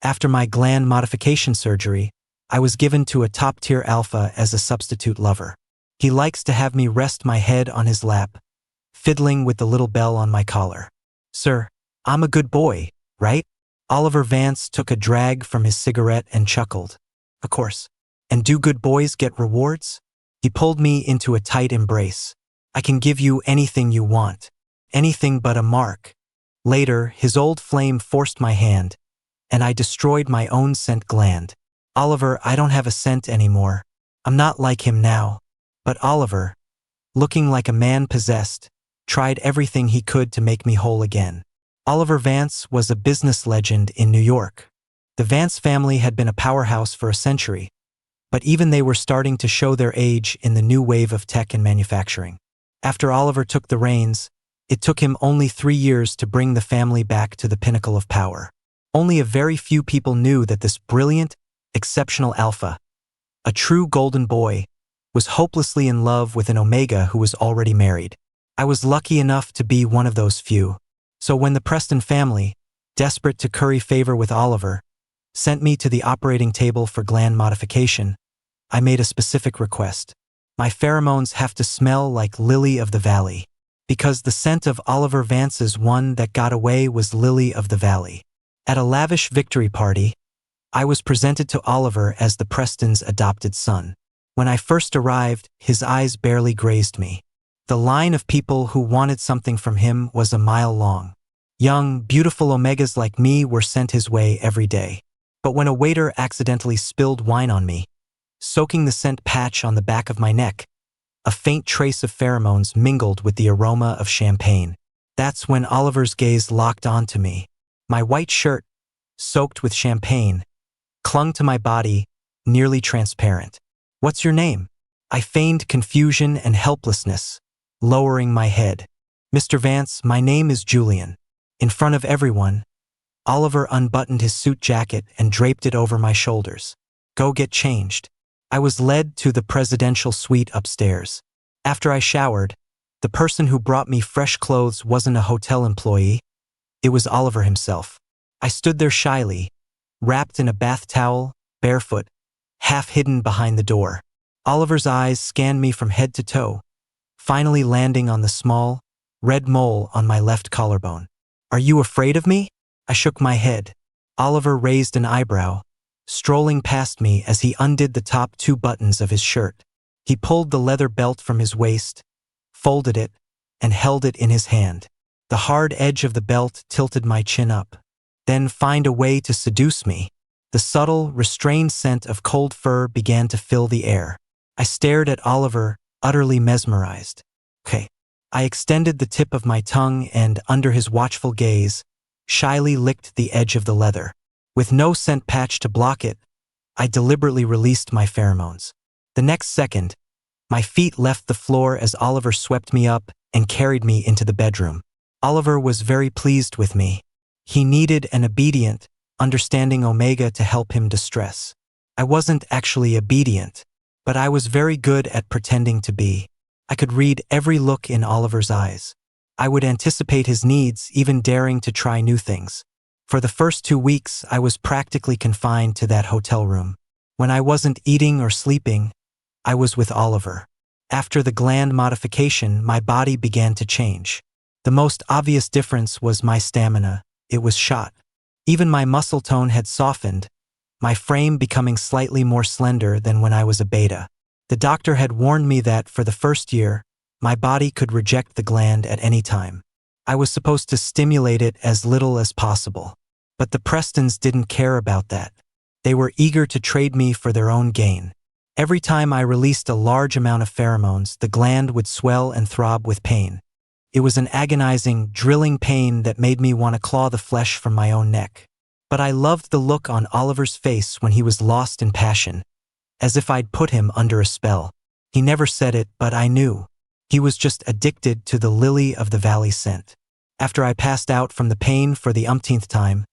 After my gland modification surgery, I was given to a top-tier alpha as a substitute lover. He likes to have me rest my head on his lap, fiddling with the little bell on my collar. Sir, I'm a good boy, right? Oliver Vance took a drag from his cigarette and chuckled. Of course. And do good boys get rewards? He pulled me into a tight embrace. I can give you anything you want. Anything but a mark. Later, his old flame forced my hand, and I destroyed my own scent gland. Oliver, I don't have a scent anymore. I'm not like him now. But Oliver, looking like a man possessed, tried everything he could to make me whole again. Oliver Vance was a business legend in New York. The Vance family had been a powerhouse for a century, but even they were starting to show their age in the new wave of tech and manufacturing. After Oliver took the reins, it took him only 3 years to bring the family back to the pinnacle of power. Only a very few people knew that this brilliant, exceptional alpha, a true golden boy, was hopelessly in love with an Omega who was already married. I was lucky enough to be one of those few. So when the Preston family, desperate to curry favor with Oliver, sent me to the operating table for gland modification, I made a specific request. My pheromones have to smell like Lily of the Valley, because the scent of Oliver Vance's one that got away was Lily of the Valley. At a lavish victory party, I was presented to Oliver as the Prestons' adopted son. When I first arrived, his eyes barely grazed me. The line of people who wanted something from him was a mile long. Young, beautiful Omegas like me were sent his way every day. But when a waiter accidentally spilled wine on me, soaking the scent patch on the back of my neck, a faint trace of pheromones mingled with the aroma of champagne. That's when Oliver's gaze locked onto me. My white shirt, soaked with champagne, clung to my body, nearly transparent. What's your name? I feigned confusion and helplessness, lowering my head. Mr. Vance, my name is Julian. In front of everyone, Oliver unbuttoned his suit jacket and draped it over my shoulders. Go get changed. I was led to the presidential suite upstairs. After I showered, the person who brought me fresh clothes wasn't a hotel employee. It was Oliver himself. I stood there shyly, wrapped in a bath towel, barefoot, half hidden behind the door. Oliver's eyes scanned me from head to toe, finally landing on the small, red mole on my left collarbone. Are you afraid of me? I shook my head. Oliver raised an eyebrow, strolling past me as he undid the top 2 buttons of his shirt. He pulled the leather belt from his waist, folded it, and held it in his hand. The hard edge of the belt tilted my chin up. Then find a way to seduce me. The subtle, restrained scent of cold fur began to fill the air. I stared at Oliver, utterly mesmerized. Okay. I extended the tip of my tongue and, under his watchful gaze, shyly licked the edge of the leather. With no scent patch to block it, I deliberately released my pheromones. The next second, my feet left the floor as Oliver swept me up and carried me into the bedroom. Oliver was very pleased with me. He needed an obedient, understanding Omega to help him distress. I wasn't actually obedient, but I was very good at pretending to be. I could read every look in Oliver's eyes. I would anticipate his needs, even daring to try new things. For the first 2 weeks, I was practically confined to that hotel room. When I wasn't eating or sleeping, I was with Oliver. After the gland modification, my body began to change. The most obvious difference was my stamina. It was shot. Even my muscle tone had softened, my frame becoming slightly more slender than when I was a beta. The doctor had warned me that, for the first year, my body could reject the gland at any time. I was supposed to stimulate it as little as possible. But the Prestons didn't care about that. They were eager to trade me for their own gain. Every time I released a large amount of pheromones, the gland would swell and throb with pain. It was an agonizing, drilling pain that made me want to claw the flesh from my own neck. But I loved the look on Oliver's face when he was lost in passion, as if I'd put him under a spell. He never said it, but I knew. He was just addicted to the Lily of the Valley scent. After I passed out from the pain for the umpteenth time,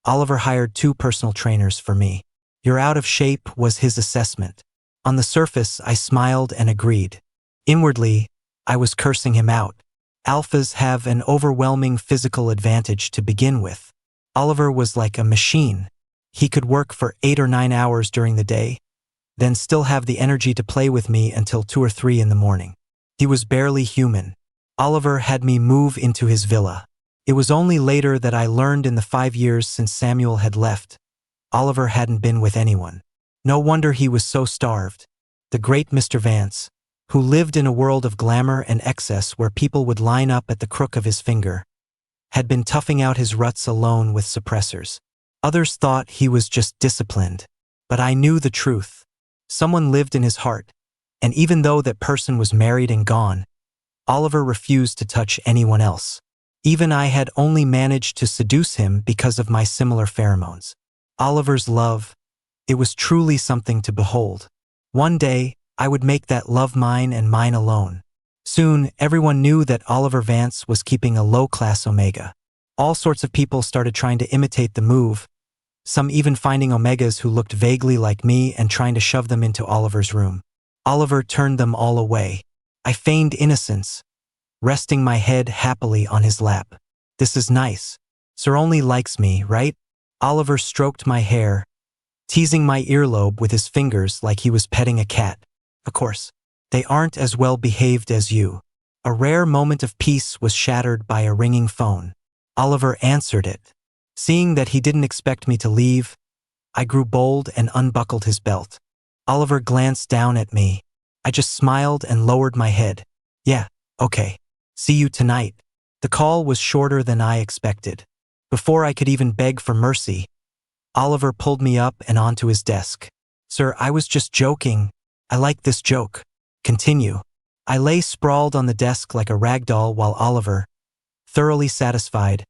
Oliver hired 2 personal trainers for me. You're out of shape, was his assessment. On the surface, I smiled and agreed. Inwardly, I was cursing him out. Alphas have an overwhelming physical advantage to begin with. Oliver was like a machine. He could work for 8 or 9 hours during the day, then still have the energy to play with me until 2 or 3 in the morning. He was barely human. Oliver had me move into his villa. It was only later that I learned in the 5 years since Samuel had left, Oliver hadn't been with anyone. No wonder he was so starved. The great Mr. Vance, who lived in a world of glamour and excess where people would line up at the crook of his finger, had been toughing out his ruts alone with suppressors. Others thought he was just disciplined, but I knew the truth. Someone lived in his heart, and even though that person was married and gone, Oliver refused to touch anyone else. Even I had only managed to seduce him because of my similar pheromones. Oliver's love, it was truly something to behold. One day, I would make that love mine and mine alone. Soon, everyone knew that Oliver Vance was keeping a low-class omega. All sorts of people started trying to imitate the move, some even finding omegas who looked vaguely like me and trying to shove them into Oliver's room. Oliver turned them all away. I feigned innocence, resting my head happily on his lap. This is nice. Sir only likes me, right? Oliver stroked my hair, teasing my earlobe with his fingers like he was petting a cat. Of course, they aren't as well behaved as you. A rare moment of peace was shattered by a ringing phone. Oliver answered it. Seeing that he didn't expect me to leave, I grew bold and unbuckled his belt. Oliver glanced down at me. I just smiled and lowered my head. Yeah, okay. See you tonight. The call was shorter than I expected. Before I could even beg for mercy, Oliver pulled me up and onto his desk. Sir, I was just joking. I like this joke. Continue. I lay sprawled on the desk like a rag doll while Oliver, thoroughly satisfied,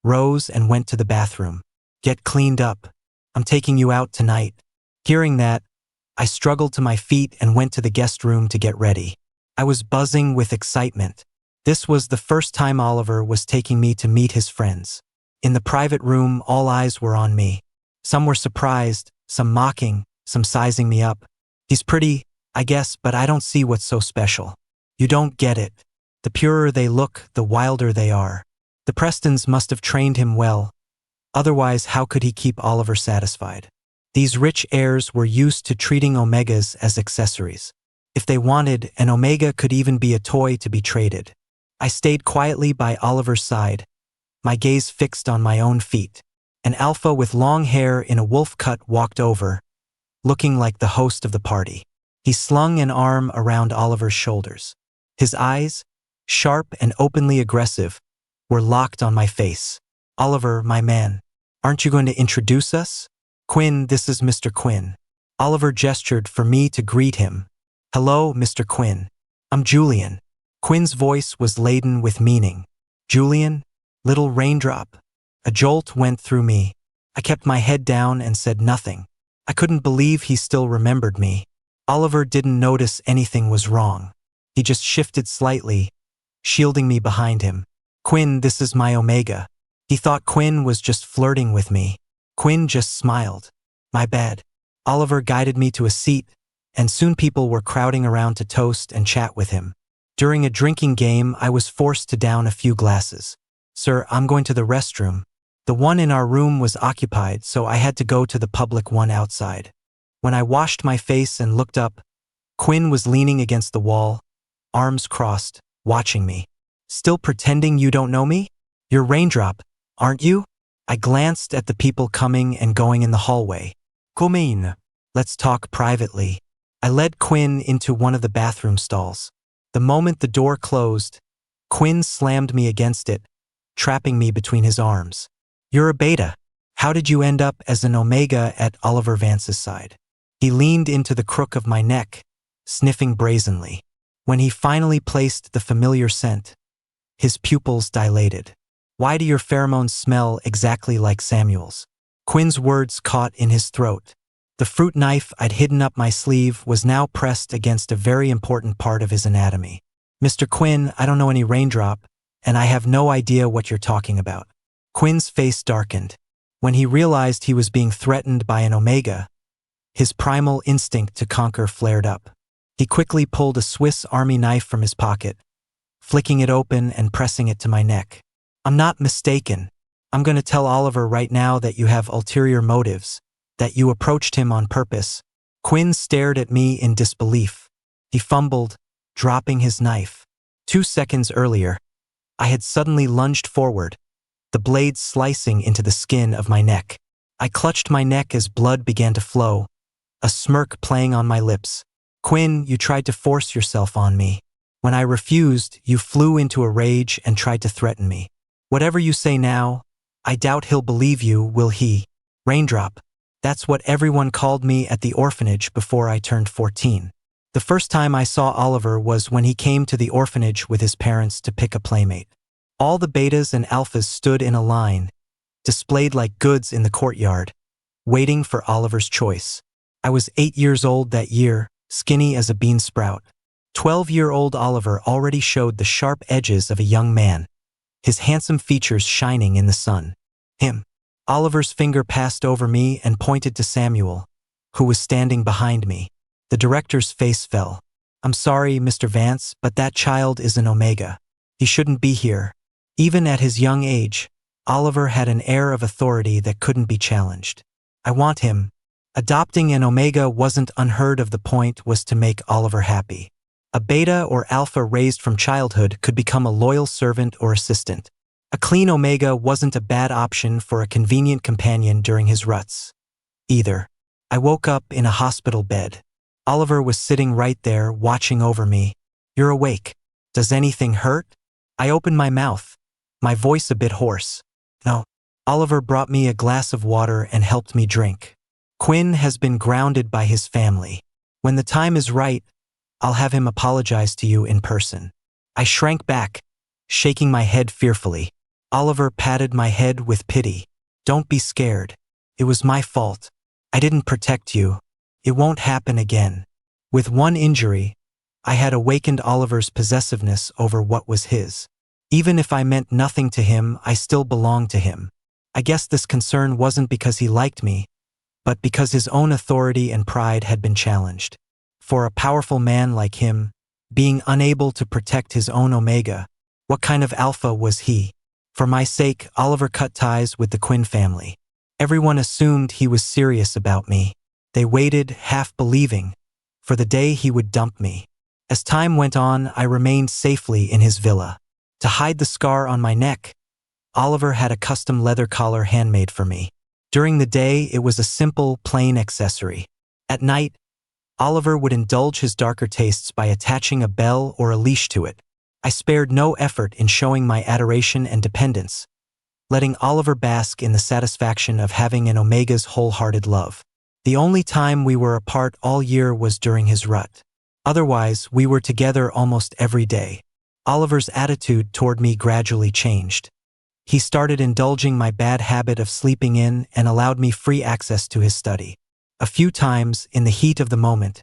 rose and went to the bathroom. Get cleaned up. I'm taking you out tonight. Hearing that, I struggled to my feet and went to the guest room to get ready. I was buzzing with excitement. This was the first time Oliver was taking me to meet his friends. In the private room, all eyes were on me. Some were surprised, some mocking, some sizing me up. He's pretty, I guess, but I don't see what's so special. You don't get it. The purer they look, the wilder they are. The Prestons must have trained him well. Otherwise, how could he keep Oliver satisfied? These rich heirs were used to treating omegas as accessories. If they wanted, an omega could even be a toy to be traded. I stayed quietly by Oliver's side, my gaze fixed on my own feet. An alpha with long hair in a wolf cut walked over, looking like the host of the party. He slung an arm around Oliver's shoulders. His eyes, sharp and openly aggressive, were locked on my face. Oliver, my man, aren't you going to introduce us? Quinn, this is Mr. Quinn. Oliver gestured for me to greet him. Hello, Mr. Quinn. I'm Julian. Quinn's voice was laden with meaning. Julian? Little raindrop. A jolt went through me. I kept my head down and said nothing. I couldn't believe he still remembered me. Oliver didn't notice anything was wrong. He just shifted slightly, shielding me behind him. Quinn, this is my omega. He thought Quinn was just flirting with me. Quinn just smiled. My bad. Oliver guided me to a seat, and soon people were crowding around to toast and chat with him. During a drinking game, I was forced to down a few glasses. Sir, I'm going to the restroom. The one in our room was occupied, so I had to go to the public one outside. When I washed my face and looked up, Quinn was leaning against the wall, arms crossed, watching me. Still pretending you don't know me? You're Raindrop, aren't you? I glanced at the people coming and going in the hallway. Come in. Let's talk privately. I led Quinn into one of the bathroom stalls. The moment the door closed, Quinn slammed me against it, trapping me between his arms. You're a beta. How did you end up as an omega at Oliver Vance's side? He leaned into the crook of my neck, sniffing brazenly. When he finally placed the familiar scent, his pupils dilated. Why do your pheromones smell exactly like Samuel's? Quinn's words caught in his throat. The fruit knife I'd hidden up my sleeve was now pressed against a very important part of his anatomy. Mr. Quinn, I don't know any Raindrop, and I have no idea what you're talking about. Quinn's face darkened. When he realized he was being threatened by an omega, his primal instinct to conquer flared up. He quickly pulled a Swiss Army knife from his pocket, flicking it open and pressing it to my neck. I'm not mistaken. I'm going to tell Oliver right now that you have ulterior motives, That you approached him on purpose. Quinn stared at me in disbelief. He fumbled, dropping his knife. 2 seconds earlier, I had suddenly lunged forward, the blade slicing into the skin of my neck. I clutched my neck as blood began to flow, a smirk playing on my lips. Quinn, you tried to force yourself on me. When I refused, you flew into a rage and tried to threaten me. Whatever you say now, I doubt he'll believe you, will he? Raindrop. That's what everyone called me at the orphanage before I turned 14. The first time I saw Oliver was when he came to the orphanage with his parents to pick a playmate. All the betas and alphas stood in a line, displayed like goods in the courtyard, waiting for Oliver's choice. I was 8 years old that year, skinny as a bean sprout. 12-year-old Oliver already showed the sharp edges of a young man, his handsome features shining in the sun. Him. Oliver's finger passed over me and pointed to Samuel, who was standing behind me. The director's face fell. I'm sorry, Mr. Vance, but that child is an Omega. He shouldn't be here. Even at his young age, Oliver had an air of authority that couldn't be challenged. I want him. Adopting an Omega wasn't unheard of. The point was to make Oliver happy. A beta or alpha raised from childhood could become a loyal servant or assistant. A clean Omega wasn't a bad option for a convenient companion during his ruts, either. I woke up in a hospital bed. Oliver was sitting right there, watching over me. You're awake. Does anything hurt? I opened my mouth, my voice a bit hoarse. No. Oliver brought me a glass of water and helped me drink. Quinn has been grounded by his family. When the time is right, I'll have him apologize to you in person. I shrank back, shaking my head fearfully. Oliver patted my head with pity. Don't be scared. It was my fault. I didn't protect you. It won't happen again. With one injury, I had awakened Oliver's possessiveness over what was his. Even if I meant nothing to him, I still belonged to him. I guess this concern wasn't because he liked me, but because his own authority and pride had been challenged. For a powerful man like him, being unable to protect his own Omega, what kind of alpha was he? For my sake, Oliver cut ties with the Quinn family. Everyone assumed he was serious about me. They waited, half believing, for the day he would dump me. As time went on, I remained safely in his villa. To hide the scar on my neck, Oliver had a custom leather collar handmade for me. During the day, it was a simple, plain accessory. At night, Oliver would indulge his darker tastes by attaching a bell or a leash to it. I spared no effort in showing my adoration and dependence, letting Oliver bask in the satisfaction of having an Omega's wholehearted love. The only time we were apart all year was during his rut. Otherwise, we were together almost every day. Oliver's attitude toward me gradually changed. He started indulging my bad habit of sleeping in and allowed me free access to his study. A few times, in the heat of the moment,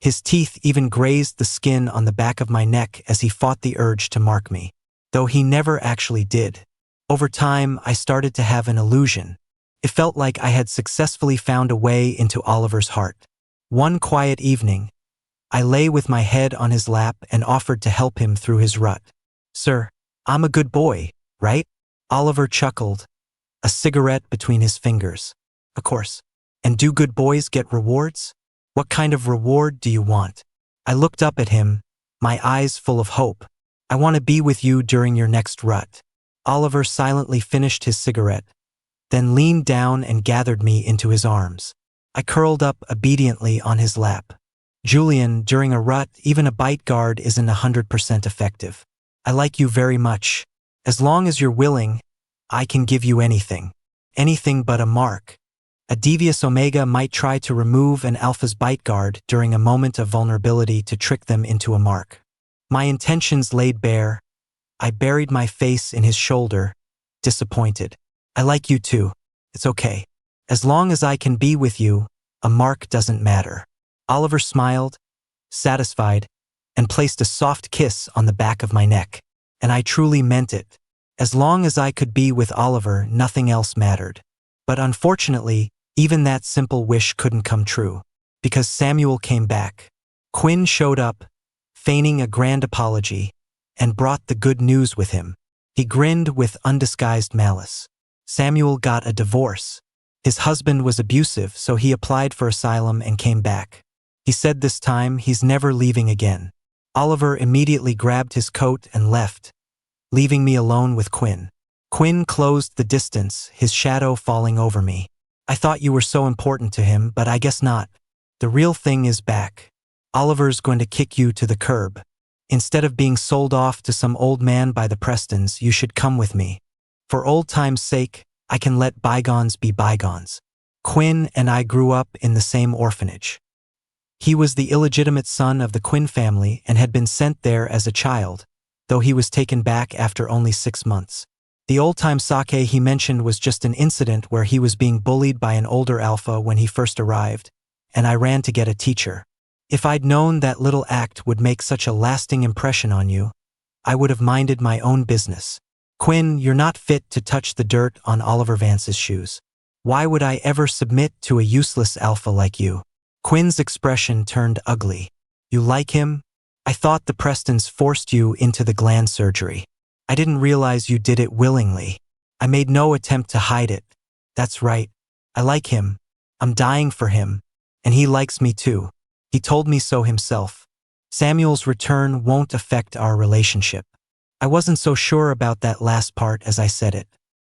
his teeth even grazed the skin on the back of my neck as he fought the urge to mark me, though he never actually did. Over time, I started to have an illusion. It felt like I had successfully found a way into Oliver's heart. One quiet evening, I lay with my head on his lap and offered to help him through his rut. Sir, I'm a good boy, right? Oliver chuckled, a cigarette between his fingers. Of course. And do good boys get rewards? What kind of reward do you want? I looked up at him, my eyes full of hope. I want to be with you during your next rut. Oliver silently finished his cigarette, then leaned down and gathered me into his arms. I curled up obediently on his lap. Julian, during a rut, even a bite guard isn't 100% effective. I like you very much. As long as you're willing, I can give you anything. Anything but a mark. A devious Omega might try to remove an alpha's bite guard during a moment of vulnerability to trick them into a mark. My intentions laid bare. I buried my face in his shoulder, disappointed. I like you too. It's okay. As long as I can be with you, a mark doesn't matter. Oliver smiled, satisfied, and placed a soft kiss on the back of my neck. And I truly meant it. As long as I could be with Oliver, nothing else mattered. But unfortunately, even that simple wish couldn't come true, because Samuel came back. Quinn showed up, feigning a grand apology, and brought the good news with him. He grinned with undisguised malice. Samuel got a divorce. His husband was abusive, so he applied for asylum and came back. He said this time he's never leaving again. Oliver immediately grabbed his coat and left, leaving me alone with Quinn. Quinn closed the distance, his shadow falling over me. I thought you were so important to him, but I guess not. The real thing is back. Oliver's going to kick you to the curb. Instead of being sold off to some old man by the Prestons, you should come with me. For old time's sake, I can let bygones be bygones. Quinn and I grew up in the same orphanage. He was the illegitimate son of the Quinn family and had been sent there as a child, though he was taken back after only 6 months. The old-time sake he mentioned was just an incident where he was being bullied by an older alpha when he first arrived, and I ran to get a teacher. If I'd known that little act would make such a lasting impression on you, I would have minded my own business. Quinn, you're not fit to touch the dirt on Oliver Vance's shoes. Why would I ever submit to a useless alpha like you? Quinn's expression turned ugly. You like him? I thought the Prestons forced you into the gland surgery. I didn't realize you did it willingly. I made no attempt to hide it. That's right. I like him. I'm dying for him. And he likes me too. He told me so himself. Samuel's return won't affect our relationship. I wasn't so sure about that last part as I said it.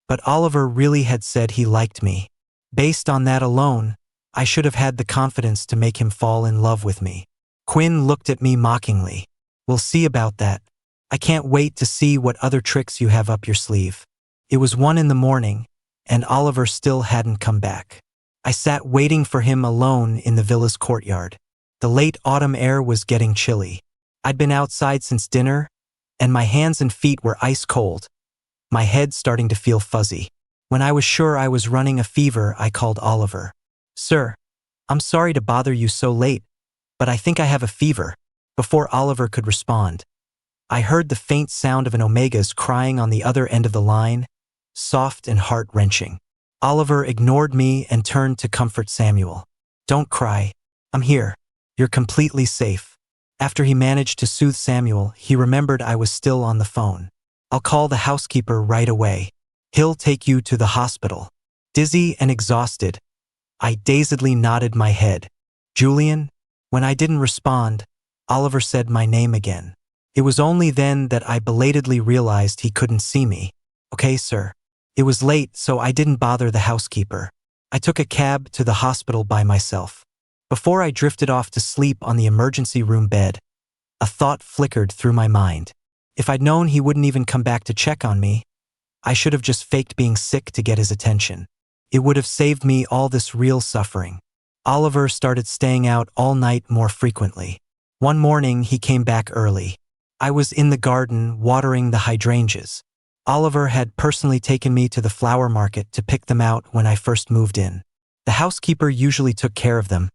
But Oliver really had said he liked me. Based on that alone, I should have had the confidence to make him fall in love with me. Quinn looked at me mockingly. We'll see about that. I can't wait to see what other tricks you have up your sleeve. It was 1 a.m, and Oliver still hadn't come back. I sat waiting for him alone in the villa's courtyard. The late autumn air was getting chilly. I'd been outside since dinner, and my hands and feet were ice cold, my head starting to feel fuzzy. When I was sure I was running a fever, I called Oliver. Sir, I'm sorry to bother you so late, but I think I have a fever. Before Oliver could respond, I heard the faint sound of an Omega's crying on the other end of the line, soft and heart-wrenching. Oliver ignored me and turned to comfort Samuel. Don't cry. I'm here. You're completely safe. After he managed to soothe Samuel, he remembered I was still on the phone. I'll call the housekeeper right away. He'll take you to the hospital. Dizzy and exhausted, I dazedly nodded my head. Julian? When I didn't respond, Oliver said my name again. It was only then that I belatedly realized he couldn't see me. Okay, sir. It was late, so I didn't bother the housekeeper. I took a cab to the hospital by myself. Before I drifted off to sleep on the emergency room bed, a thought flickered through my mind. If I'd known he wouldn't even come back to check on me, I should have just faked being sick to get his attention. It would have saved me all this real suffering. Oliver started staying out all night more frequently. One morning, he came back early. I was in the garden watering the hydrangeas. Oliver had personally taken me to the flower market to pick them out when I first moved in. The housekeeper usually took care of them,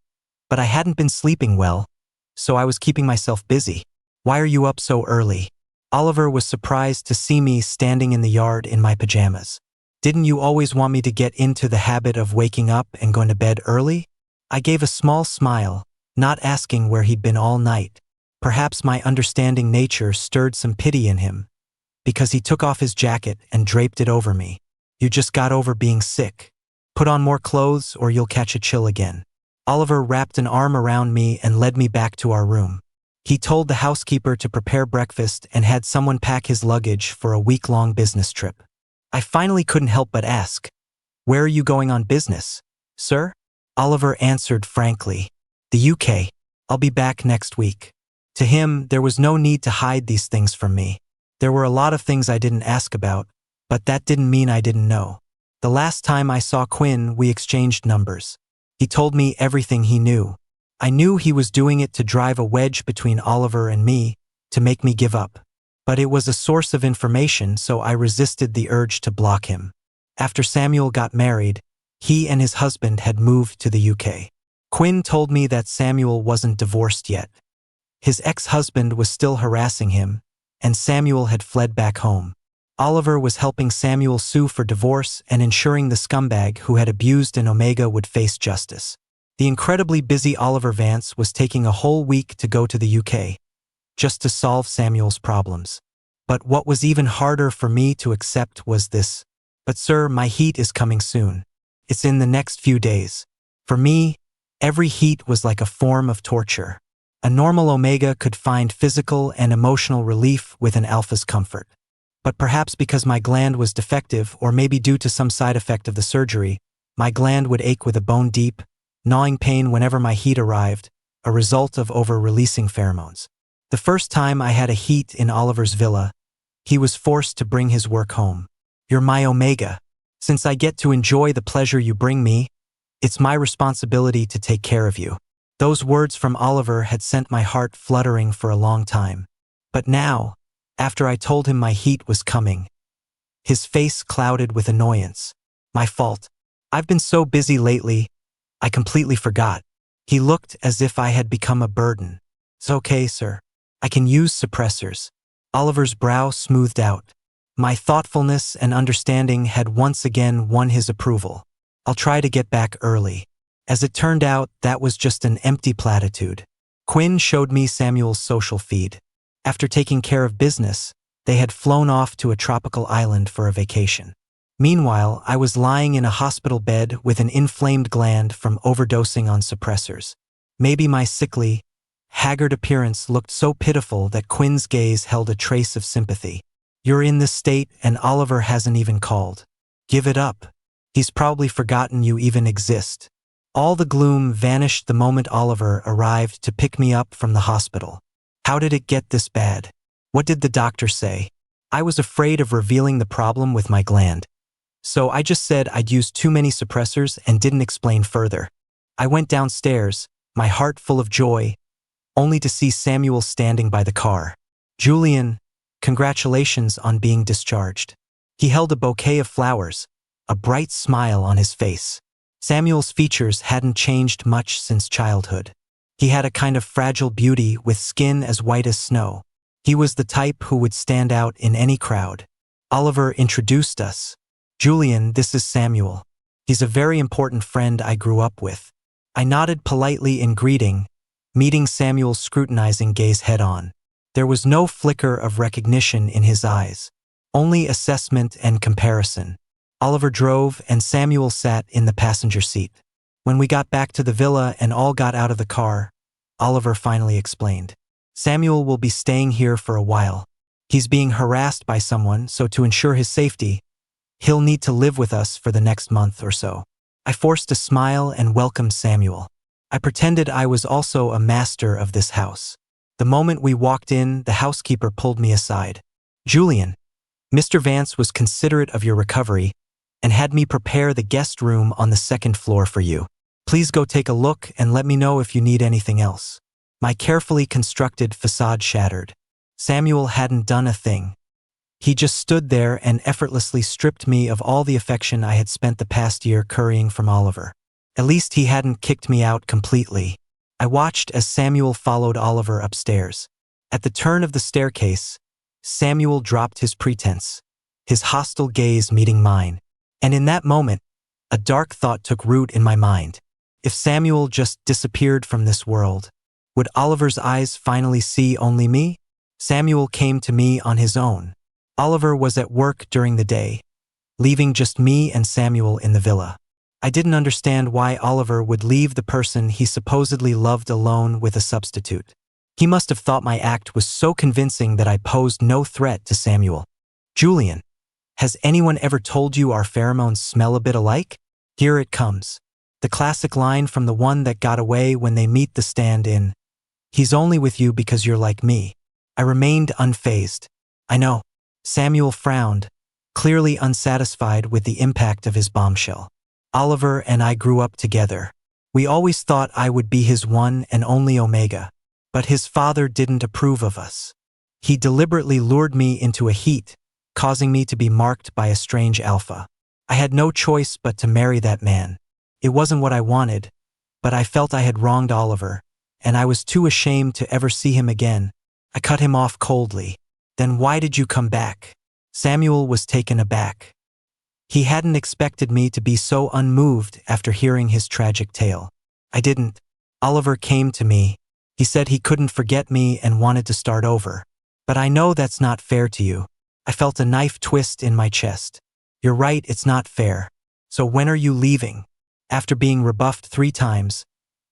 but I hadn't been sleeping well, so I was keeping myself busy. Why are you up so early? Oliver was surprised to see me standing in the yard in my pajamas. Didn't you always want me to get into the habit of waking up and going to bed early? I gave a small smile, not asking where he'd been all night. Perhaps my understanding nature stirred some pity in him, because he took off his jacket and draped it over me. You just got over being sick. Put on more clothes or you'll catch a chill again. Oliver wrapped an arm around me and led me back to our room. He told the housekeeper to prepare breakfast and had someone pack his luggage for a week-long business trip. I finally couldn't help but ask, "Where are you going on business, sir?" Oliver answered frankly, "The UK. I'll be back next week." To him, there was no need to hide these things from me. There were a lot of things I didn't ask about, but that didn't mean I didn't know. The last time I saw Quinn, we exchanged numbers. He told me everything he knew. I knew he was doing it to drive a wedge between Oliver and me, to make me give up. But it was a source of information, so I resisted the urge to block him. After Samuel got married, he and his husband had moved to the UK. Quinn told me that Samuel wasn't divorced yet. His ex-husband was still harassing him, and Samuel had fled back home. Oliver was helping Samuel sue for divorce and ensuring the scumbag who had abused an Omega would face justice. The incredibly busy Oliver Vance was taking a whole week to go to the UK, just to solve Samuel's problems. But what was even harder for me to accept was this. "But sir, my heat is coming soon. It's in the next few days. For me, every heat was like a form of torture. A normal omega could find physical and emotional relief with an alpha's comfort. But perhaps because my gland was defective, or maybe due to some side effect of the surgery, my gland would ache with a bone-deep, gnawing pain whenever my heat arrived, a result of over-releasing pheromones. The first time I had a heat in Oliver's villa, he was forced to bring his work home. "You're my omega. Since I get to enjoy the pleasure you bring me, it's my responsibility to take care of you." Those words from Oliver had sent my heart fluttering for a long time. But now, after I told him my heat was coming, his face clouded with annoyance. "My fault. I've been so busy lately, I completely forgot." He looked as if I had become a burden. "It's okay, sir. I can use suppressors." Oliver's brow smoothed out. My thoughtfulness and understanding had once again won his approval. "I'll try to get back early." As it turned out, that was just an empty platitude. Quinn showed me Samuel's social feed. After taking care of business, they had flown off to a tropical island for a vacation. Meanwhile, I was lying in a hospital bed with an inflamed gland from overdosing on suppressors. Maybe my sickly, haggard appearance looked so pitiful that Quinn's gaze held a trace of sympathy. "You're in this state and Oliver hasn't even called. Give it up. He's probably forgotten you even exist." All the gloom vanished the moment Oliver arrived to pick me up from the hospital. "How did it get this bad? What did the doctor say?" I was afraid of revealing the problem with my gland, so I just said I'd used too many suppressors and didn't explain further. I went downstairs, my heart full of joy, only to see Samuel standing by the car. "Julian, congratulations on being discharged." He held a bouquet of flowers, a bright smile on his face. Samuel's features hadn't changed much since childhood. He had a kind of fragile beauty with skin as white as snow. He was the type who would stand out in any crowd. Oliver introduced us. "Julian, this is Samuel. He's a very important friend I grew up with." I nodded politely in greeting, meeting Samuel's scrutinizing gaze head-on. There was no flicker of recognition in his eyes, only assessment and comparison. Oliver drove and Samuel sat in the passenger seat. When we got back to the villa and all got out of the car, Oliver finally explained. "Samuel will be staying here for a while. He's being harassed by someone, so to ensure his safety, he'll need to live with us for the next month or so." I forced a smile and welcomed Samuel. I pretended I was also a master of this house. The moment we walked in, the housekeeper pulled me aside. "Julian, Mr. Vance was considerate of your recovery and had me prepare the guest room on the second floor for you. Please go take a look and let me know if you need anything else." My carefully constructed facade shattered. Samuel hadn't done a thing. He just stood there and effortlessly stripped me of all the affection I had spent the past year currying from Oliver. At least he hadn't kicked me out completely. I watched as Samuel followed Oliver upstairs. At the turn of the staircase, Samuel dropped his pretense, his hostile gaze meeting mine. And in that moment, a dark thought took root in my mind. If Samuel just disappeared from this world, would Oliver's eyes finally see only me? Samuel came to me on his own. Oliver was at work during the day, leaving just me and Samuel in the villa. I didn't understand why Oliver would leave the person he supposedly loved alone with a substitute. He must have thought my act was so convincing that I posed no threat to Samuel. "Julian, has anyone ever told you our pheromones smell a bit alike?" Here it comes. The classic line from the one that got away when they meet the stand-in. "He's only with you because you're like me." I remained unfazed. "I know." Samuel frowned, clearly unsatisfied with the impact of his bombshell. "Oliver and I grew up together. We always thought I would be his one and only omega. But his father didn't approve of us. He deliberately lured me into a heat, causing me to be marked by a strange alpha. I had no choice but to marry that man. It wasn't what I wanted, but I felt I had wronged Oliver, and I was too ashamed to ever see him again. I cut him off coldly. "Then why did you come back?" Samuel was taken aback. He hadn't expected me to be so unmoved after hearing his tragic tale. "I didn't. Oliver came to me. He said he couldn't forget me and wanted to start over. But I know that's not fair to you." I felt a knife twist in my chest. "You're right, it's not fair. So when are you leaving? After being rebuffed 3 times,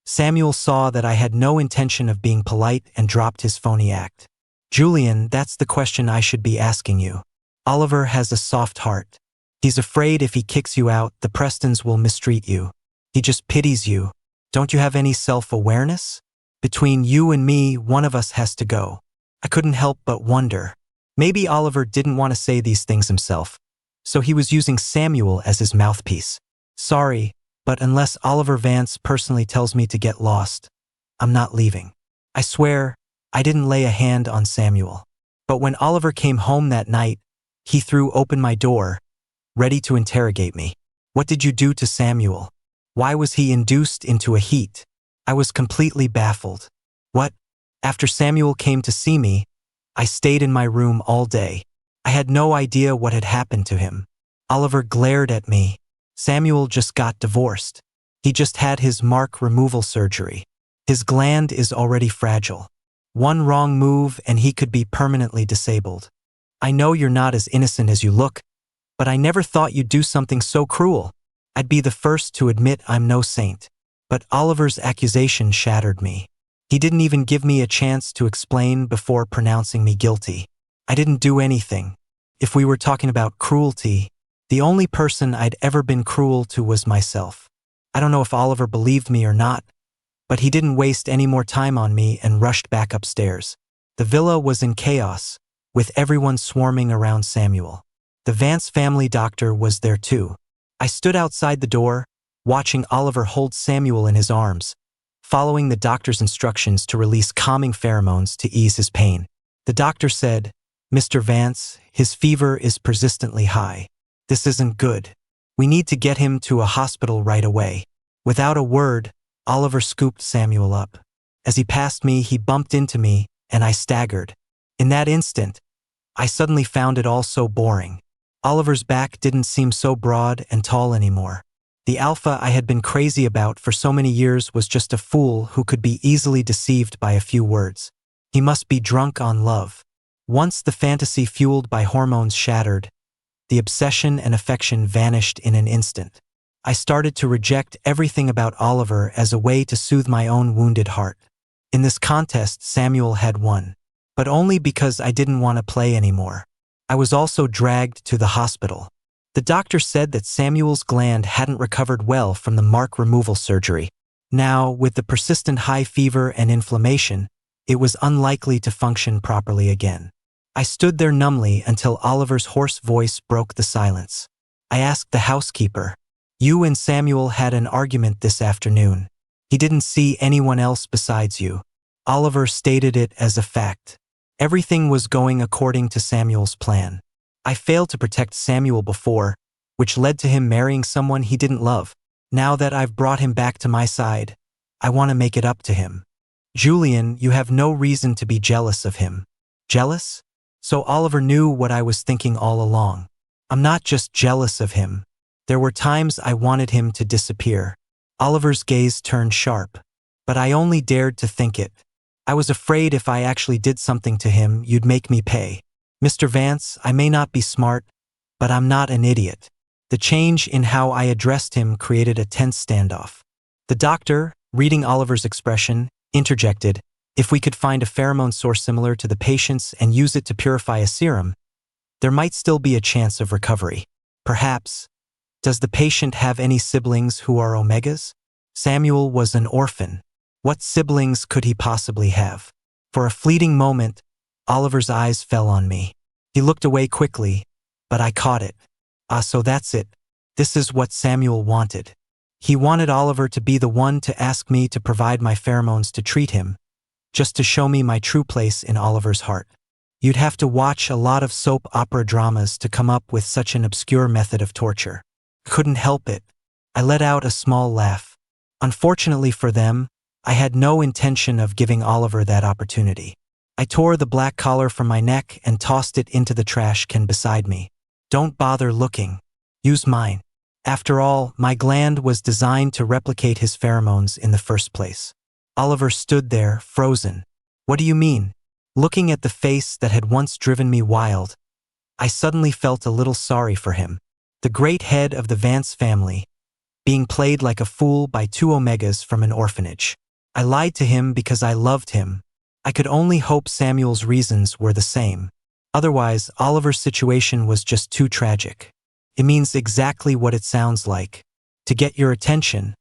Samuel saw that I had no intention of being polite and dropped his phony act. Julian, that's the question I should be asking you. Oliver has a soft heart. He's afraid if he kicks you out, the Prestons will mistreat you. He just pities you. Don't you have any self-awareness? Between you and me, one of us has to go. I couldn't help but wonder. Maybe Oliver didn't want to say these things himself, so he was using Samuel as his mouthpiece. Sorry, but unless Oliver Vance personally tells me to get lost, I'm not leaving. I swear, I didn't lay a hand on Samuel. But when Oliver came home that night, he threw open my door, ready to interrogate me. What did you do to Samuel? Why was he induced into a heat? I was completely baffled. What? After Samuel came to see me, I stayed in my room all day. I had no idea what had happened to him. Oliver glared at me. Samuel just got divorced. He just had his mark removal surgery. His gland is already fragile. One wrong move and he could be permanently disabled. I know you're not as innocent as you look, but I never thought you'd do something so cruel. I'd be the first to admit I'm no saint. But Oliver's accusation shattered me. He didn't even give me a chance to explain before pronouncing me guilty. I didn't do anything. If we were talking about cruelty, the only person I'd ever been cruel to was myself. I don't know if Oliver believed me or not, but he didn't waste any more time on me and rushed back upstairs. The villa was in chaos, with everyone swarming around Samuel. The Vance family doctor was there too. I stood outside the door, watching Oliver hold Samuel in his arms, following the doctor's instructions to release calming pheromones to ease his pain. The doctor said, "Mr. Vance, his fever is persistently high. This isn't good. We need to get him to a hospital right away." Without a word, Oliver scooped Samuel up. As he passed me, he bumped into me, and I staggered. In that instant, I suddenly found it all so boring. Oliver's back didn't seem so broad and tall anymore. The alpha I had been crazy about for so many years was just a fool who could be easily deceived by a few words. He must be drunk on love. Once the fantasy fueled by hormones shattered, the obsession and affection vanished in an instant. I started to reject everything about Oliver as a way to soothe my own wounded heart. In this contest, Samuel had won, but only because I didn't want to play anymore. I was also dragged to the hospital. The doctor said that Samuel's gland hadn't recovered well from the mark removal surgery. Now, with the persistent high fever and inflammation, it was unlikely to function properly again. I stood there numbly until Oliver's hoarse voice broke the silence. I asked the housekeeper, "You and Samuel had an argument this afternoon. He didn't see anyone else besides you." Oliver stated it as a fact. Everything was going according to Samuel's plan. I failed to protect Samuel before, which led to him marrying someone he didn't love. Now that I've brought him back to my side, I want to make it up to him. Julian, you have no reason to be jealous of him. Jealous? So Oliver knew what I was thinking all along. I'm not just jealous of him. There were times I wanted him to disappear. Oliver's gaze turned sharp, but I only dared to think it. I was afraid if I actually did something to him, you'd make me pay. Mr. Vance, I may not be smart, but I'm not an idiot. The change in how I addressed him created a tense standoff. The doctor, reading Oliver's expression, interjected, "If we could find a pheromone source similar to the patient's and use it to purify a serum, there might still be a chance of recovery. Perhaps. Does the patient have any siblings who are omegas?" Samuel was an orphan. What siblings could he possibly have? For a fleeting moment, Oliver's eyes fell on me. He looked away quickly, but I caught it. So that's it. This is what Samuel wanted. He wanted Oliver to be the one to ask me to provide my pheromones to treat him, just to show me my true place in Oliver's heart. You'd have to watch a lot of soap opera dramas to come up with such an obscure method of torture. Couldn't help it. I let out a small laugh. Unfortunately for them, I had no intention of giving Oliver that opportunity. I tore the black collar from my neck and tossed it into the trash can beside me. Don't bother looking. Use mine. After all, my gland was designed to replicate his pheromones in the first place. Oliver stood there, frozen. What do you mean? Looking at the face that had once driven me wild, I suddenly felt a little sorry for him. the great head of the Vance family, being played like a fool by two omegas from an orphanage. I lied to him because I loved him. I could only hope Samuel's reasons were the same. Otherwise, Oliver's situation was just too tragic. It means exactly what it sounds like. To get your attention,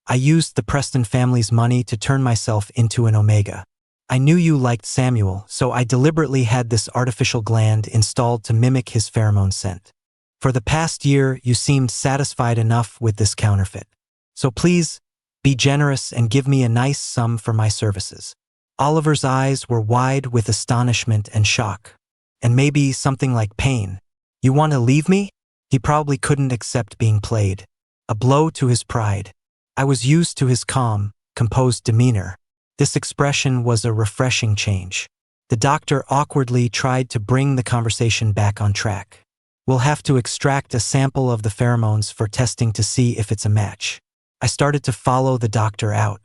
I used the Preston family's money to turn myself into an omega. I knew you liked Samuel, so I deliberately had this artificial gland installed to mimic his pheromone scent. For the past year, you seemed satisfied enough with this counterfeit. So please, be generous and give me a nice sum for my services. Oliver's eyes were wide with astonishment and shock. And maybe something like pain. You want to leave me? He probably couldn't accept being played. A blow to his pride. I was used to his calm, composed demeanor. This expression was a refreshing change. The doctor awkwardly tried to bring the conversation back on track. We'll have to extract a sample of the pheromones for testing to see if it's a match. I started to follow the doctor out,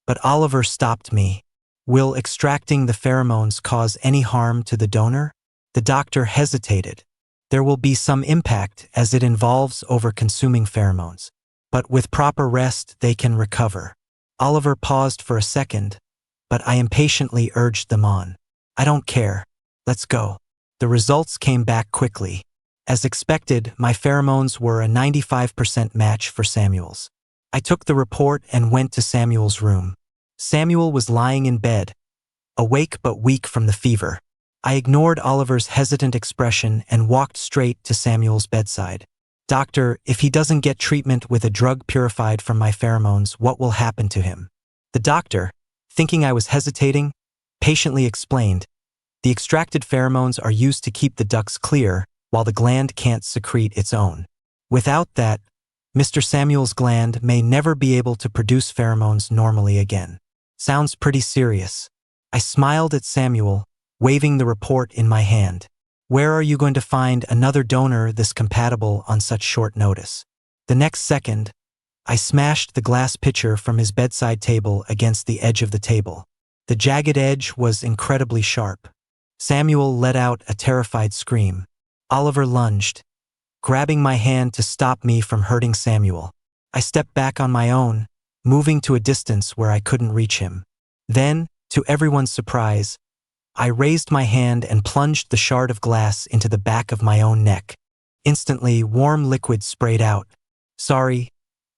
but Oliver stopped me. Will extracting the pheromones cause any harm to the donor? The doctor hesitated. There will be some impact as it involves over-consuming pheromones, but with proper rest they can recover. Oliver paused for a second, but I impatiently urged them on. I don't care. Let's go. The results came back quickly. As expected, my pheromones were a 95% match for Samuel's. I took the report and went to Samuel's room. Samuel was lying in bed, awake but weak from the fever. I ignored Oliver's hesitant expression and walked straight to Samuel's bedside. Doctor, if he doesn't get treatment with a drug purified from my pheromones, what will happen to him? The doctor, thinking I was hesitating, patiently explained, the extracted pheromones are used to keep the ducts clear, while the gland can't secrete its own. Without that, Mr. Samuel's gland may never be able to produce pheromones normally again. Sounds pretty serious. I smiled at Samuel, waving the report in my hand. Where are you going to find another donor this compatible on such short notice? The next second, I smashed the glass pitcher from his bedside table against the edge of the table. The jagged edge was incredibly sharp. Samuel let out a terrified scream. Oliver lunged, grabbing my hand to stop me from hurting Samuel. I stepped back on my own, moving to a distance where I couldn't reach him. Then, to everyone's surprise, I raised my hand and plunged the shard of glass into the back of my own neck. Instantly, warm liquid sprayed out. Sorry,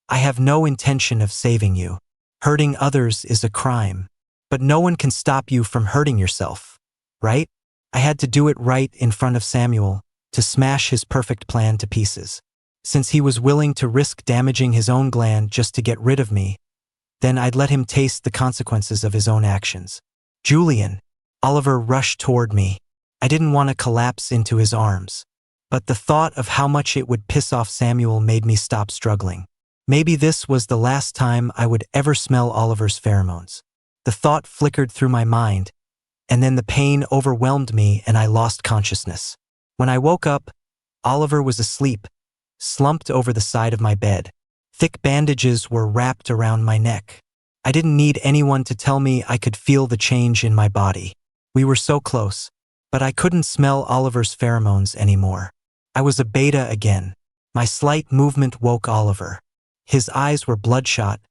I have no intention of saving you. Hurting others is a crime. But no one can stop you from hurting yourself, right? I had to do it right in front of Samuel, to smash his perfect plan to pieces. Since he was willing to risk damaging his own gland just to get rid of me, then I'd let him taste the consequences of his own actions. Julian, Oliver rushed toward me. I didn't want to collapse into his arms, but the thought of how much it would piss off Samuel made me stop struggling. Maybe this was the last time I would ever smell Oliver's pheromones. The thought flickered through my mind, and then the pain overwhelmed me and I lost consciousness. When I woke up, Oliver was asleep, slumped over the side of my bed. Thick bandages were wrapped around my neck. I didn't need anyone to tell me I could feel the change in my body. We were so close, but I couldn't smell Oliver's pheromones anymore. I was a beta again. My slight movement woke Oliver. His eyes were bloodshot,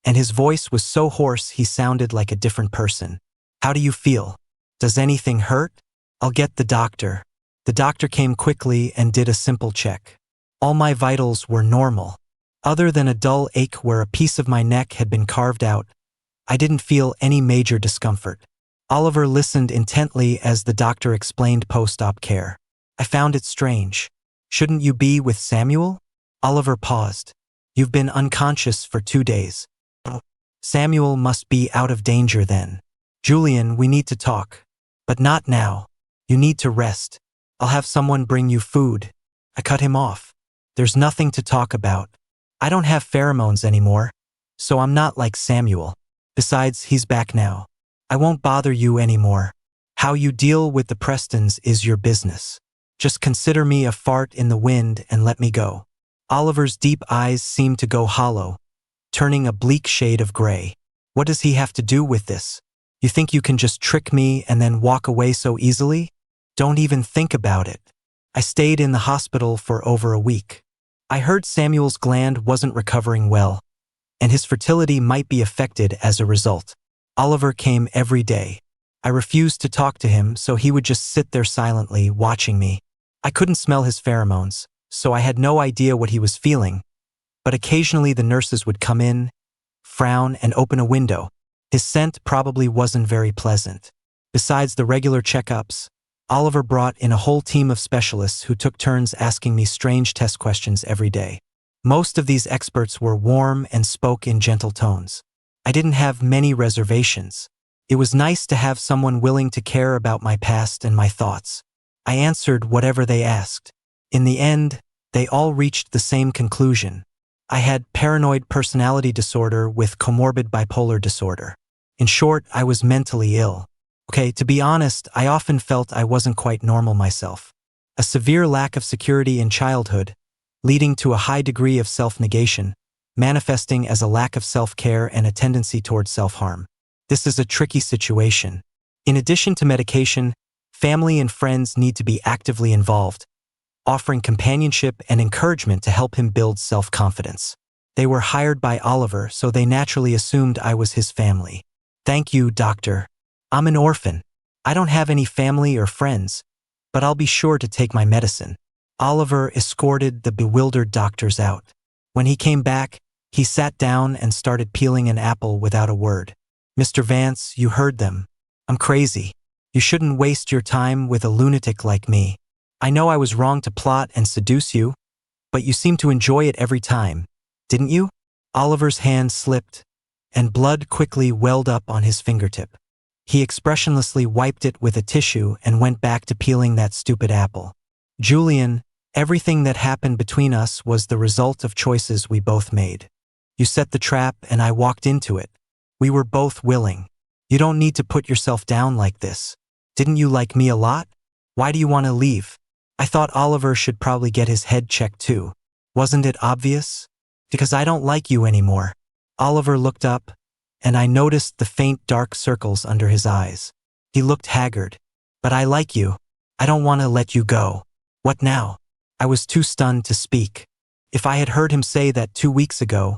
and his voice was so hoarse he sounded like a different person. How do you feel? Does anything hurt? I'll get the doctor. The doctor came quickly and did a simple check. All my vitals were normal. Other than a dull ache where a piece of my neck had been carved out, I didn't feel any major discomfort. Oliver listened intently as the doctor explained post-op care. I found it strange. Shouldn't you be with Samuel? Oliver paused. You've been unconscious for 2 days. Samuel must be out of danger then. Julian, we need to talk. But not now. You need to rest. I'll have someone bring you food. I cut him off. There's nothing to talk about. I don't have pheromones anymore, so I'm not like Samuel. Besides, he's back now. I won't bother you anymore. How you deal with the Prestons is your business. Just consider me a fart in the wind and let me go. Oliver's deep eyes seemed to go hollow, turning a bleak shade of gray. What does he have to do with this? You think you can just trick me and then walk away so easily? Don't even think about it. I stayed in the hospital for over a week. I heard Samuel's gland wasn't recovering well, and his fertility might be affected as a result. Oliver came every day. I refused to talk to him, so he would just sit there silently, watching me. I couldn't smell his pheromones, so I had no idea what he was feeling, but occasionally the nurses would come in, frown, and open a window. His scent probably wasn't very pleasant. Besides the regular checkups, Oliver brought in a whole team of specialists who took turns asking me strange test questions every day. Most of these experts were warm and spoke in gentle tones. I didn't have many reservations. It was nice to have someone willing to care about my past and my thoughts. I answered whatever they asked. In the end, they all reached the same conclusion. I had paranoid personality disorder with comorbid bipolar disorder. In short, I was mentally ill. Okay, to be honest, I often felt I wasn't quite normal myself. A severe lack of security in childhood, leading to a high degree of self-negation, manifesting as a lack of self-care and a tendency towards self-harm. This is a tricky situation. In addition to medication, family and friends need to be actively involved, offering companionship and encouragement to help him build self-confidence. They were hired by Oliver, so they naturally assumed I was his family. Thank you, doctor. I'm an orphan. I don't have any family or friends, but I'll be sure to take my medicine. Oliver escorted the bewildered doctors out. When he came back, he sat down and started peeling an apple without a word. Mr. Vance, you heard them. I'm crazy. You shouldn't waste your time with a lunatic like me. I know I was wrong to plot and seduce you, but you seemed to enjoy it every time, didn't you? Oliver's hand slipped, and blood quickly welled up on his fingertip. He expressionlessly wiped it with a tissue and went back to peeling that stupid apple. Julian, everything that happened between us was the result of choices we both made. You set the trap and I walked into it. We were both willing. You don't need to put yourself down like this. Didn't you like me a lot? Why do you want to leave? I thought Oliver should probably get his head checked too. Wasn't it obvious? Because I don't like you anymore. Oliver looked up, and I noticed the faint dark circles under his eyes. He looked haggard. But I like you. I don't want to let you go. What now? I was too stunned to speak. If I had heard him say that 2 weeks ago,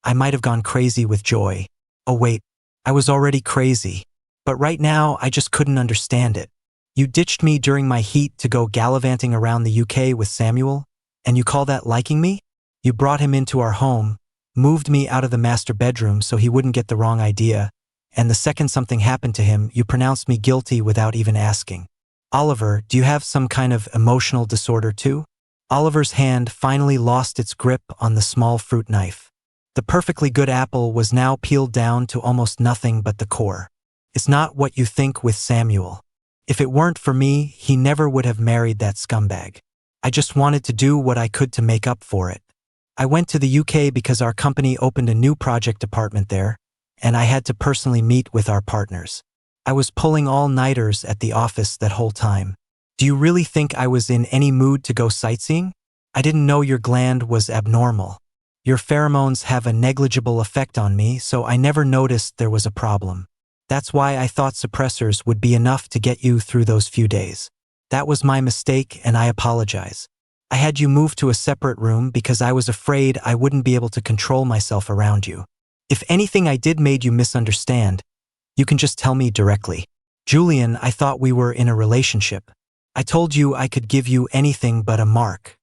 I might have gone crazy with joy. Oh wait, I was already crazy. But right now, I just couldn't understand it. You ditched me during my heat to go gallivanting around the UK with Samuel, and you call that liking me? You brought him into our home, moved me out of the master bedroom so he wouldn't get the wrong idea, and the second something happened to him, you pronounced me guilty without even asking. Oliver, do you have some kind of emotional disorder too? Oliver's hand finally lost its grip on the small fruit knife. The perfectly good apple was now peeled down to almost nothing but the core. It's not what you think with Samuel. If it weren't for me, he never would have married that scumbag. I just wanted to do what I could to make up for it. I went to the UK because our company opened a new project department there, and I had to personally meet with our partners. I was pulling all-nighters at the office that whole time. Do you really think I was in any mood to go sightseeing? I didn't know your gland was abnormal. Your pheromones have a negligible effect on me, so I never noticed there was a problem. That's why I thought suppressors would be enough to get you through those few days. That was my mistake, and I apologize. I had you moved to a separate room because I was afraid I wouldn't be able to control myself around you. If anything I did made you misunderstand, you can just tell me directly. Julian, I thought we were in a relationship. I told you I could give you anything but a mark.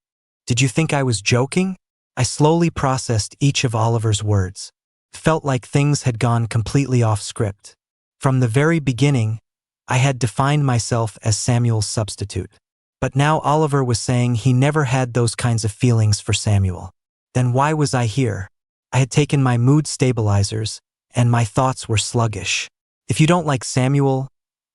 Did you think I was joking? I slowly processed each of Oliver's words. Felt like things had gone completely off script. From the very beginning, I had defined myself as Samuel's substitute. But now Oliver was saying he never had those kinds of feelings for Samuel. Then why was I here? I had taken my mood stabilizers, and my thoughts were sluggish. If you don't like Samuel,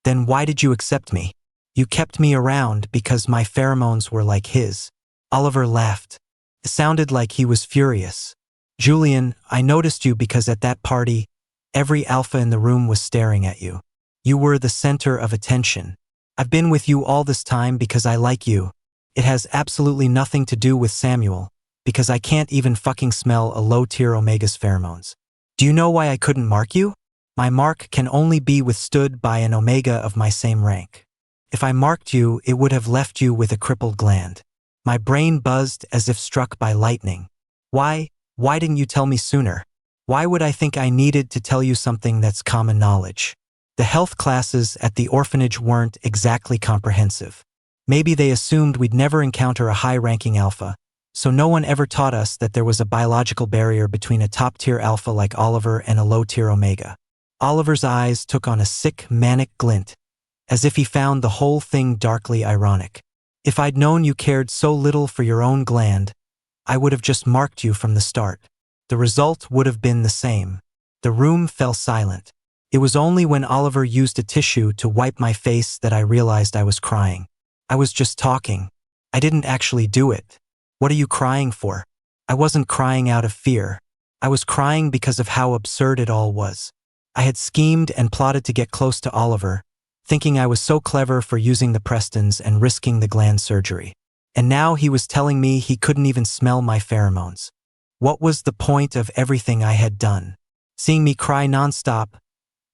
then why did you accept me? You kept me around because my pheromones were like his. Oliver laughed. It sounded like he was furious. Julian, I noticed you because at that party, every alpha in the room was staring at you. You were the center of attention. I've been with you all this time because I like you. It has absolutely nothing to do with Samuel, because I can't even fucking smell a low-tier Omega's pheromones. Do you know why I couldn't mark you? My mark can only be withstood by an Omega of my same rank. If I marked you, it would have left you with a crippled gland. My brain buzzed as if struck by lightning. Why didn't you tell me sooner? Why would I think I needed to tell you something that's common knowledge? The health classes at the orphanage weren't exactly comprehensive. Maybe they assumed we'd never encounter a high-ranking alpha, so no one ever taught us that there was a biological barrier between a top-tier alpha like Oliver and a low-tier omega. Oliver's eyes took on a sick, manic glint, as if he found the whole thing darkly ironic. If I'd known you cared so little for your own gland, I would have just marked you from the start. The result would have been the same. The room fell silent. It was only when Oliver used a tissue to wipe my face that I realized I was crying. I was just talking. I didn't actually do it. What are you crying for? I wasn't crying out of fear. I was crying because of how absurd it all was. I had schemed and plotted to get close to Oliver, thinking I was so clever for using the Prestons and risking the gland surgery. And now he was telling me he couldn't even smell my pheromones. What was the point of everything I had done? Seeing me cry nonstop,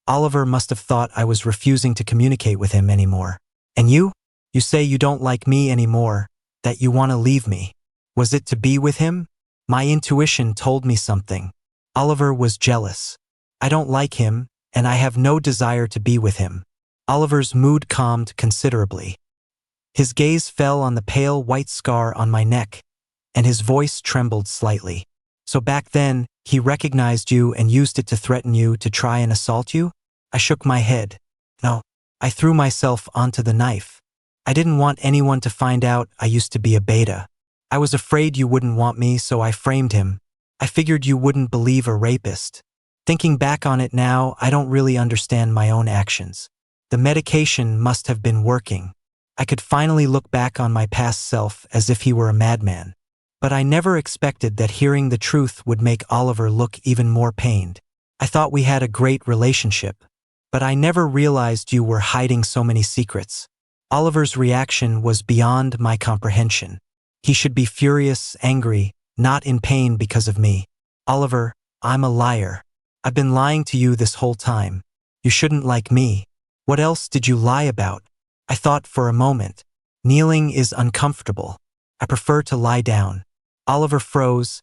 Oliver must have thought I was refusing to communicate with him anymore. And you? You say you don't like me anymore, that you want to leave me. Was it to be with him? My intuition told me something. Oliver was jealous. I don't like him, and I have no desire to be with him. Oliver's mood calmed considerably. His gaze fell on the pale white scar on my neck, and his voice trembled slightly. So back then, he recognized you and used it to threaten you to try and assault you? I shook my head. No, I threw myself onto the knife. I didn't want anyone to find out I used to be a beta. I was afraid you wouldn't want me, so I framed him. I figured you wouldn't believe a rapist. Thinking back on it now, I don't really understand my own actions. The medication must have been working. I could finally look back on my past self as if he were a madman. But I never expected that hearing the truth would make Oliver look even more pained. I thought we had a great relationship, but I never realized you were hiding so many secrets. Oliver's reaction was beyond my comprehension. He should be furious, angry, not in pain because of me. Oliver, I'm a liar. I've been lying to you this whole time. You shouldn't like me. What else did you lie about? I thought for a moment. Kneeling is uncomfortable. I prefer to lie down. Oliver froze,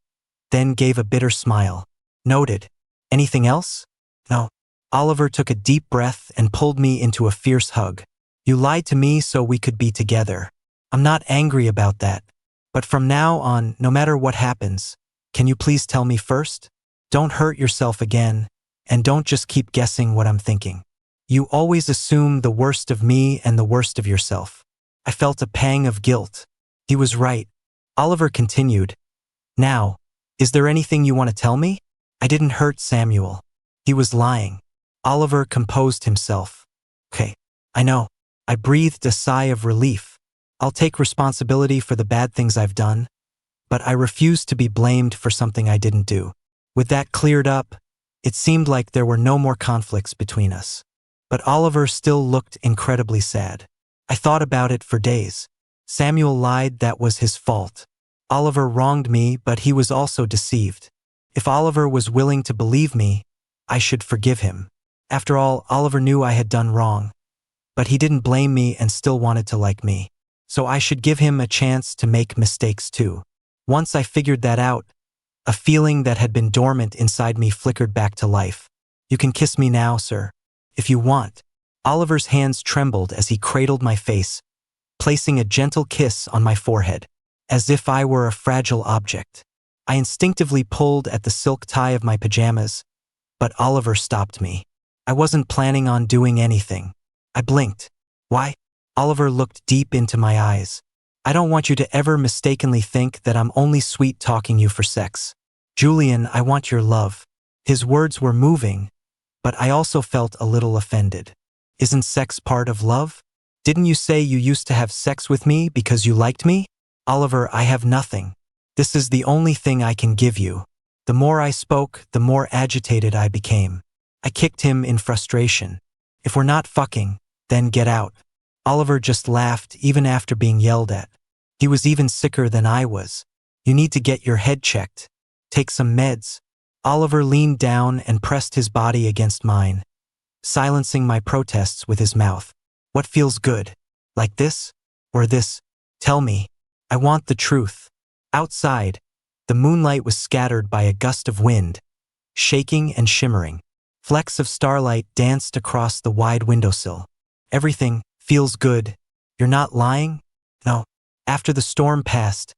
then gave a bitter smile. Noted. Anything else? No. Oliver took a deep breath and pulled me into a fierce hug. You lied to me so we could be together. I'm not angry about that. But from now on, no matter what happens, can you please tell me first? Don't hurt yourself again, and don't just keep guessing what I'm thinking. You always assume the worst of me and the worst of yourself. I felt a pang of guilt. He was right. Oliver continued. Now, is there anything you want to tell me? I didn't hurt Samuel. He was lying. Oliver composed himself. Okay, I know. I breathed a sigh of relief. I'll take responsibility for the bad things I've done, but I refuse to be blamed for something I didn't do. With that cleared up, it seemed like there were no more conflicts between us. But Oliver still looked incredibly sad. I thought about it for days. Samuel lied, that was his fault. Oliver wronged me, but he was also deceived. If Oliver was willing to believe me, I should forgive him. After all, Oliver knew I had done wrong. But he didn't blame me and still wanted to like me. So I should give him a chance to make mistakes too. Once I figured that out, a feeling that had been dormant inside me flickered back to life. You can kiss me now, sir, if you want. Oliver's hands trembled as he cradled my face, placing a gentle kiss on my forehead, as if I were a fragile object. I instinctively pulled at the silk tie of my pajamas, but Oliver stopped me. I wasn't planning on doing anything. I blinked. Why? Oliver looked deep into my eyes. I don't want you to ever mistakenly think that I'm only sweet-talking you for sex. Julian, I want your love. His words were moving, but I also felt a little offended. Isn't sex part of love? Didn't you say you used to have sex with me because you liked me? Oliver, I have nothing. This is the only thing I can give you. The more I spoke, the more agitated I became. I kicked him in frustration. If we're not fucking, then get out. Oliver just laughed even after being yelled at. He was even sicker than I was. You need to get your head checked. Take some meds. Oliver leaned down and pressed his body against mine, silencing my protests with his mouth. What feels good? Like this? Or this? Tell me. I want the truth. Outside, the moonlight was scattered by a gust of wind, shaking and shimmering. Flecks of starlight danced across the wide windowsill. Everything feels good. You're not lying? No. After the storm passed,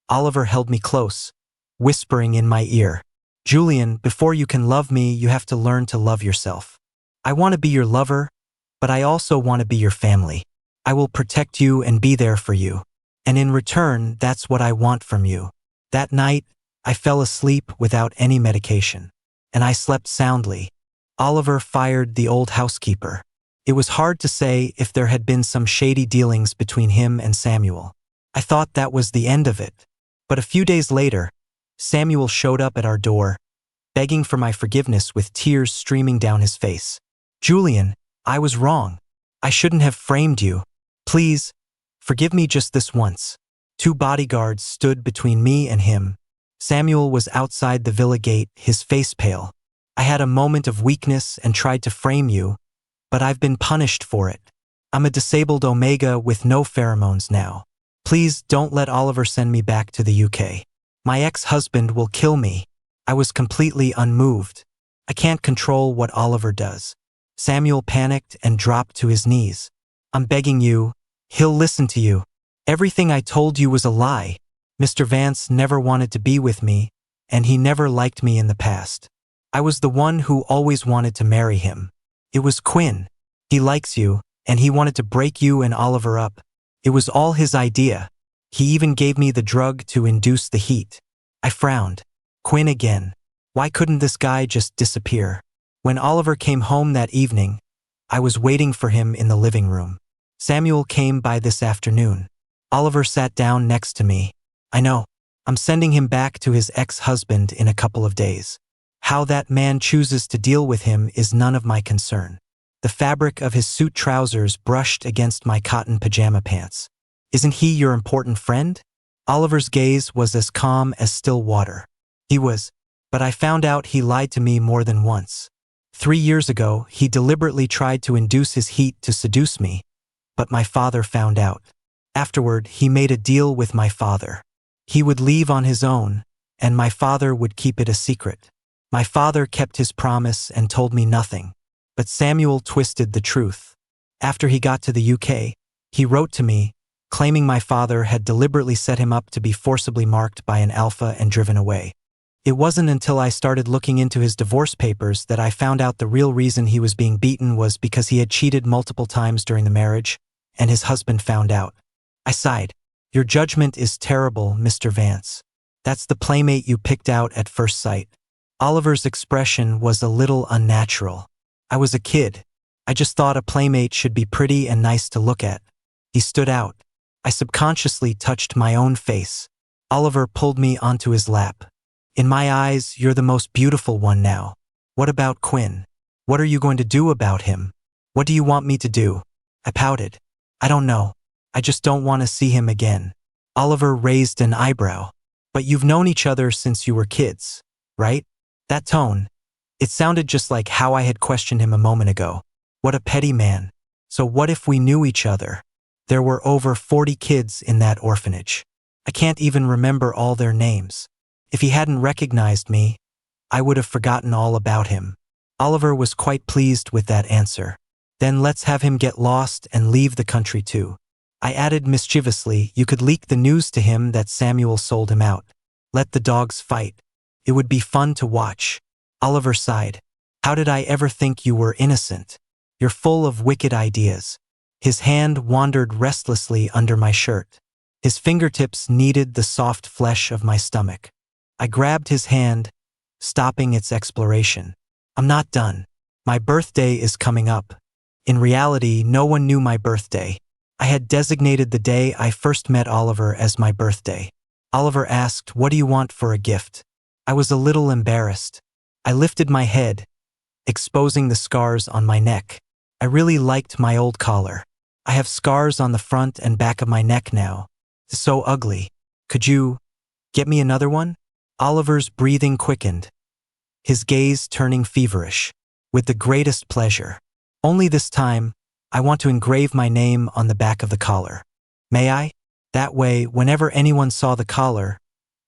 Oliver held me close, whispering in my ear, Julian, before you can love me, you have to learn to love yourself. I want to be your lover, but I also want to be your family. I will protect you and be there for you. And in return, that's what I want from you. That night, I fell asleep without any medication. And I slept soundly. Oliver fired the old housekeeper. It was hard to say if there had been some shady dealings between him and Samuel. I thought that was the end of it. But a few days later, Samuel showed up at our door, begging for my forgiveness with tears streaming down his face. Julian, I was wrong. I shouldn't have framed you. Please, forgive me just this once. 2 bodyguards stood between me and him. Samuel was outside the villa gate, his face pale. I had a moment of weakness and tried to frame you, but I've been punished for it. I'm a disabled Omega with no pheromones now. Please don't let Oliver send me back to the UK. My ex-husband will kill me. I was completely unmoved. I can't control what Oliver does. Samuel panicked and dropped to his knees. I'm begging you. He'll listen to you. Everything I told you was a lie. Mr. Vance never wanted to be with me, and he never liked me in the past. I was the one who always wanted to marry him. It was Quinn. He likes you, and he wanted to break you and Oliver up. It was all his idea. He even gave me the drug to induce the heat. I frowned. Quinn again. Why couldn't this guy just disappear? When Oliver came home that evening, I was waiting for him in the living room. Samuel came by this afternoon. Oliver sat down next to me. I know. I'm sending him back to his ex-husband in a couple of days. How that man chooses to deal with him is none of my concern. The fabric of his suit trousers brushed against my cotton pajama pants. Isn't he your important friend? Oliver's gaze was as calm as still water. He was, but I found out he lied to me more than once. 3 years ago, he deliberately tried to induce his heat to seduce me, but my father found out. Afterward, he made a deal with my father. He would leave on his own, and my father would keep it a secret. My father kept his promise and told me nothing, but Samuel twisted the truth. After he got to the UK, he wrote to me, claiming my father had deliberately set him up to be forcibly marked by an alpha and driven away. It wasn't until I started looking into his divorce papers that I found out the real reason he was being beaten was because he had cheated multiple times during the marriage, and his husband found out. I sighed. Your judgment is terrible, Mr. Vance. That's the playmate you picked out at first sight. Oliver's expression was a little unnatural. I was a kid. I just thought a playmate should be pretty and nice to look at. He stood out. I subconsciously touched my own face. Oliver pulled me onto his lap. In my eyes, you're the most beautiful one now. What about Quinn? What are you going to do about him? What do you want me to do? I pouted. I don't know. I just don't want to see him again. Oliver raised an eyebrow. But you've known each other since you were kids, right? That tone. It sounded just like how I had questioned him a moment ago. What a petty man. So what if we knew each other? There were over 40 kids in that orphanage. I can't even remember all their names. If he hadn't recognized me, I would have forgotten all about him. Oliver was quite pleased with that answer. Then let's have him get lost and leave the country too. I added mischievously, you could leak the news to him that Samuel sold him out. Let the dogs fight. It would be fun to watch. Oliver sighed. How did I ever think you were innocent? You're full of wicked ideas. His hand wandered restlessly under my shirt. His fingertips kneaded the soft flesh of my stomach. I grabbed his hand, stopping its exploration. I'm not done. My birthday is coming up. In reality, no one knew my birthday. I had designated the day I first met Oliver as my birthday. Oliver asked, "What do you want for a gift?" I was a little embarrassed. I lifted my head, exposing the scars on my neck. I really liked my old collar. I have scars on the front and back of my neck now. It's so ugly. Could you get me another one? Oliver's breathing quickened, his gaze turning feverish. With the greatest pleasure. Only this time, I want to engrave my name on the back of the collar. May I? That way, whenever anyone saw the collar,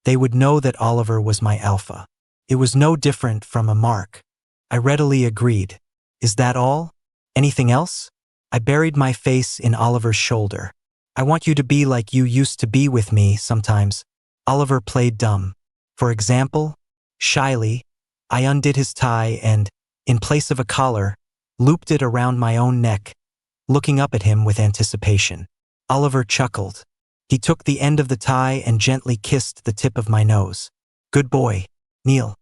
they would know that Oliver was my alpha. It was no different from a mark. I readily agreed. Is that all? Anything else? I buried my face in Oliver's shoulder. I want you to be like you used to be with me sometimes. Oliver played dumb. For example, shyly, I undid his tie and, in place of a collar, looped it around my own neck, looking up at him with anticipation. Oliver chuckled. He took the end of the tie and gently kissed the tip of my nose. Good boy, Neil.